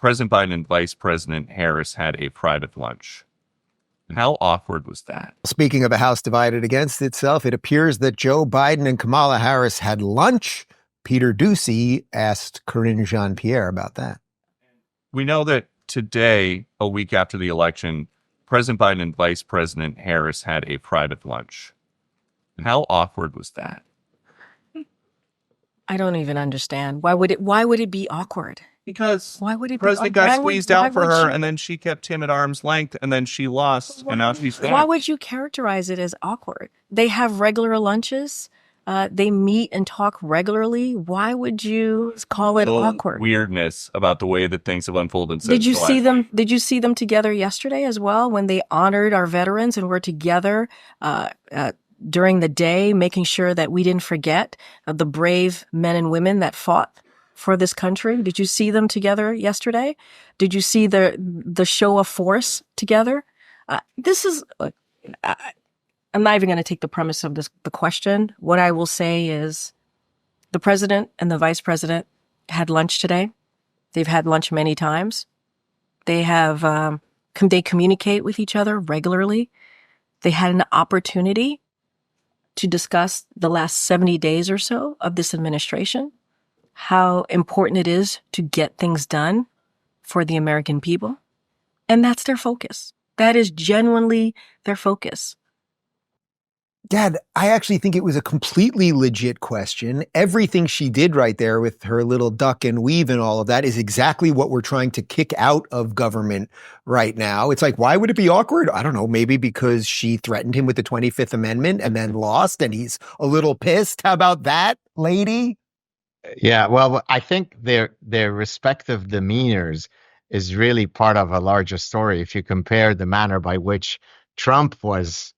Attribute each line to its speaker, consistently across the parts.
Speaker 1: President Biden and Vice President Harris had a private lunch. How awkward was that?
Speaker 2: Speaking of a house divided against itself, it appears that Joe Biden and Kamala Harris had lunch. Peter Doocy asked Karine Jean-Pierre about that.
Speaker 1: We know that today, a week after the election, President Biden and Vice President Harris had a private lunch. How awkward was that?
Speaker 3: I don't even understand. Why would it be awkward?
Speaker 1: Because
Speaker 3: why would it
Speaker 1: the president got squeezed out for her, and then she kept him at arm's length, and then she lost, and now she's back.
Speaker 3: Why would you characterize it as awkward? They have regular lunches. They meet and talk regularly. Why would you call it awkward?
Speaker 1: Weirdness about the way that things have unfolded.
Speaker 3: Did you see them? Did you see them together yesterday as well, when they honored our veterans and were together during the day, making sure that we didn't forget the brave men and women that fought for this country? Did you see them together yesterday? Did you see the show of force together? This is. I'm not even going to take the premise of the question. What I will say is the president and the vice president had lunch today. They've had lunch many times. They have, they communicate with each other regularly. They had an opportunity to discuss the last 70 days or so of this administration, how important it is to get things done for the American people. And that's their focus. That is genuinely their focus.
Speaker 2: Dad, I actually think it was a completely legit question. Everything she did right there with her little duck and weave and all of that is exactly what we're trying to kick out of government right now. It's like, why would it be awkward? I don't know, maybe because she threatened him with the 25th Amendment and then lost and he's a little pissed. How about that, lady?
Speaker 4: Yeah, well, I think their respective demeanors is really part of a larger story. If you compare the manner by which Trump was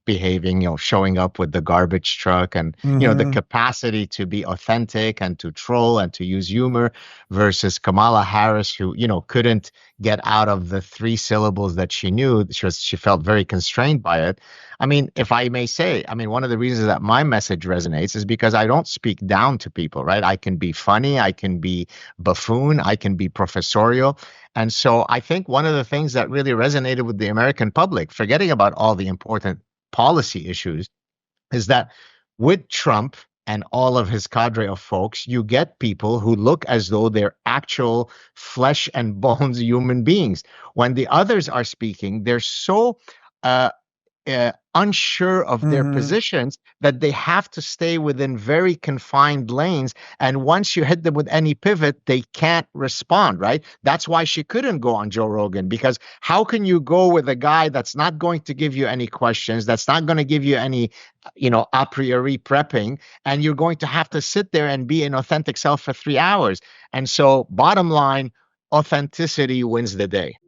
Speaker 4: behaving, showing up with the garbage truck and, the capacity to be authentic and to troll and to use humor versus Kamala Harris, who, couldn't get out of the 3 syllables that she knew. She felt very constrained by it. I mean, if I may say, one of the reasons that my message resonates is because I don't speak down to people, right? I can be funny, I can be buffoon, I can be professorial. And so I think one of the things that really resonated with the American public, forgetting about all the important policy issues, is that with Trump and all of his cadre of folks, you get people who look as though they're actual flesh and bones human beings. When the others are speaking, they're so unsure of their positions that they have to stay within very confined lanes. And once you hit them with any pivot, they can't respond, right? That's why she couldn't go on Joe Rogan, because how can you go with a guy that's not going to give you any questions, that's not going to give you any, a priori prepping, and you're going to have to sit there and be an authentic self for 3 hours. And so bottom line, authenticity wins the day.